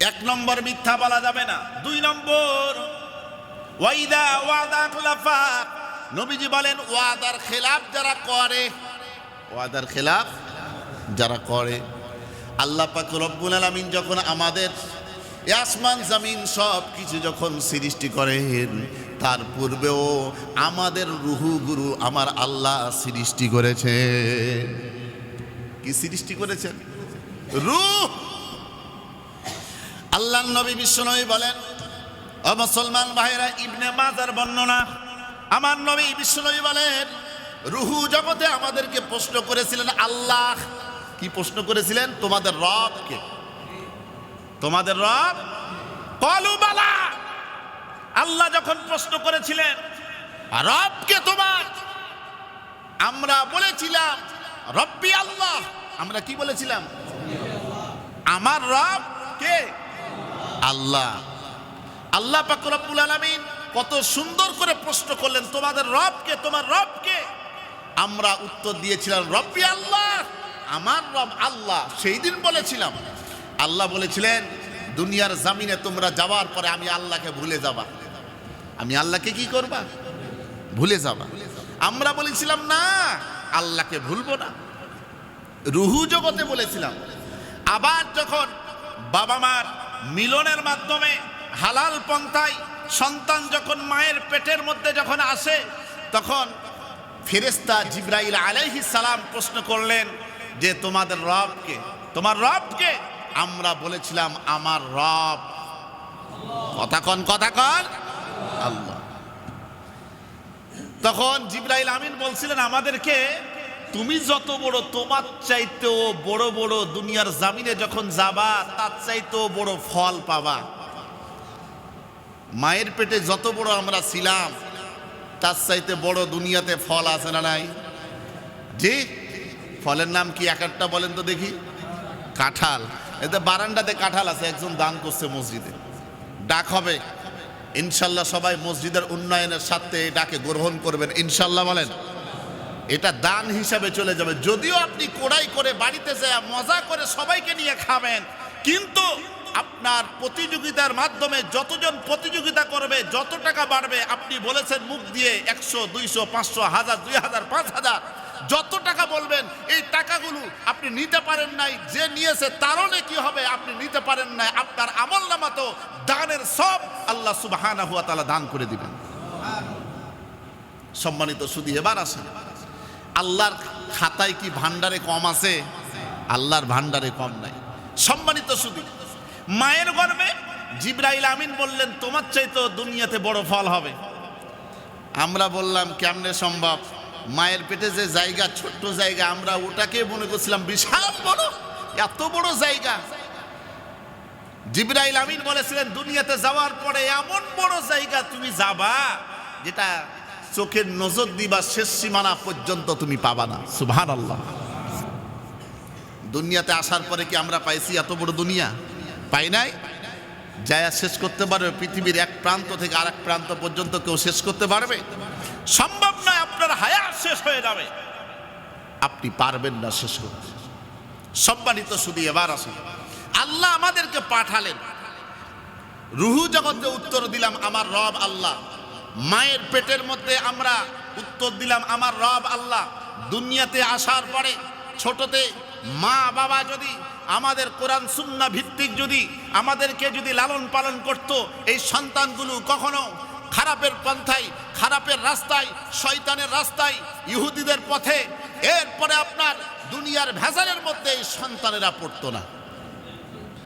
এক নম্বর মিথ্যা বলা যাবে না। দুই নম্বর ওয়াইদা ওয়াদা খলাফা, নবীজি বলেন ওয়াদার খেলাফ যারা করে, ওয়াদার খেলাফ যারা করে। আল্লাহ পাক রব্বুল আলামিন যখন আমাদের আসমান জমিন সব কিছু যখন সৃষ্টি করেন, তার পূর্বেও আমাদের রুহু গুরু আমার আল্লাহ সৃষ্টি করেছে। কি সৃষ্টি করেছেন? রূহ। আল্লাহর নবী বিশ্বনবী বলেন, ও মুসলমান ভাইরা, ইবনে মাজার বর্ণনা, আমার নবী বিশ্বনবী বলেন রুহু জগতে আমাদেরকে প্রশ্ন করেছিলেন আল্লাহ। কি প্রশ্ন করেছিলেন? তোমাদের রব কে? তোমাদের রব? ক্বালু বালা। আল্লাহ যখন প্রশ্ন করেছিলেন রব কে তোমার, আমরা বলেছিলাম রব্বি আল্লাহ। আমরা কি বলেছিলাম? আমার রব কে? আল্লাহ। আল্লাহ পাক রব্বুল আলামিন কত সুন্দর করে প্রশ্ন করলেন, তোমাদের রব কে? তোমার রব কে? আমরা উত্তর দিয়েছিলাম রব্বি আল্লাহ, আমার রব আল্লাহ। সেই দিন বলেছিলাম, আল্লাহ বলেছিলেন দুনিয়ার জামিনে তোমরা যাওয়ার পরে আমি আল্লাহকে ভুলে যাবা। আমি আল্লাহকে কি করবা? ভুলে যাবা। আমরা বলেছিলাম না, আল্লাহকে ভুলবো না। রুহু জগতে বলেছিলাম। আবার যখন বাবা মার মিলনের মাধ্যমে হালাল পন্থায় সন্তান যখন মায়ের পেটের মধ্যে যখন আসে, তখন ফেরেশতা জিবরাইল আলাইহিস সালাম প্রশ্ন করলেন যে তোমাদের রব কে? তোমার রব কে? আমরা বলেছিলাম আমার রব। কথা কন, কথা কন, আল্লাহ। তখন জিবরাইল আমিন বলছিলেন আমাদেরকে, তুমি যত বড়, তোমার চাইতেও বড় বড় দুনিয়ার জামিনে যখন যাবা তার চাইতেও বড় ফল পাবা। মায়ের পেটে যত বড় আমরা ছিলাম তার চাইতে বড় দুনিয়াতে ফল আছে না নাই? জি। ফলের নাম কি এক একটা বলেন তো দেখি? কাঁঠাল। এতে বারান্দাতে কাঁঠাল আছে, একজন দান করছে মসজিদে। ডাক হবে ইনশাল্লাহ, সবাই মসজিদের উন্নয়নের সাথে ডাকে গ্রহণ করবেন ইনশাল্লাহ বলেন। এটা দান হিসাবে চলে যাবে। যদিও আপনি কোড়াই করে বাড়িতে যায় মজা করে সবাইকে নিয়ে খাবেন, কিন্তু আপনার প্রতিযোগিতার মাধ্যমে যতজন প্রতিযোগিতা করবে যত টাকা বাড়বে, আপনি বলেছেন মুখ দিয়ে 100, 200, 500, 1000, 2000, 5000 যত টাকা বলবেন, এই টাকাগুলো আপনি নিতে পারেন নাই, যে নিয়েছে তারও কি হবে? আপনি নিতে পারেন নাই, আপনার আমলনামা তো দানের সব আল্লাহ সুবহানাহু ওয়া তাআলা দান করে দিবেন। সম্মানিত সুধী, এবার আসেন, আল্লাহর খাতায় কি ভান্ডারে কম আছে? আল্লাহর ভান্ডারে কম নাই। সম্মানিত সুধী, মায়ের গর্ভে জিবরাইল আমিন বললেন তোমার চাইতে দুনিয়াতে বড় ফল হবে। আমরা বললাম কেমনে সম্ভব? মায়ের পেটে যে জায়গা, ছোট্ট জায়গা, আমরা ওটাকে মনে করছিলাম বিশাল বড়, এত বড় জায়গা। জিবরাইল আমিন বলেছিলেন দুনিয়াতে যাওয়ার পরে এমন বড় জায়গা তুমি যাবা যেটা চোখের নজর দিবা শেষ সীমানা পর্যন্ত তুমি পাবা না। সুবহানাল্লাহ। দুনিয়াতে আসার পরে কি আমরা পাইছি এত বড় দুনিয়া? পাই নাই। যায়া শেষ করতে পারবে? পৃথিবীর এক প্রান্ত থেকে আরেক প্রান্ত পর্যন্ত কেউ শেষ করতে পারবে? সম্ভব নয়। আপনার হায়াত শেষ হয়ে যাবে, আপনি পারবেন না শেষ করতে। সম্মানিত শুধু এবার আসুন, আল্লাহ আমাদেরকে পাঠালেন রুহু জগতে, উত্তর দিলাম আমার রব আল্লাহ। মায়ের পেটের মধ্যে আমরা উত্তর দিলাম আমার রব আল্লাহ। দুনিয়াতে আসার পরে ছোটতে মা বাবা যদি আমাদের কোরআন সুন্নাহ ভিত্তিক যদি আমাদেরকে যদি লালন পালন করত, এই সন্তানগুলো কখনো খারাপের পন্থায়, খারাপের রাস্তায়, শয়তানের রাস্তায়, ইহুদিদের পথে, এরপরে আপনার দুনিয়ার ভেজালের মধ্যে এই সন্তানেরা পড়তো না।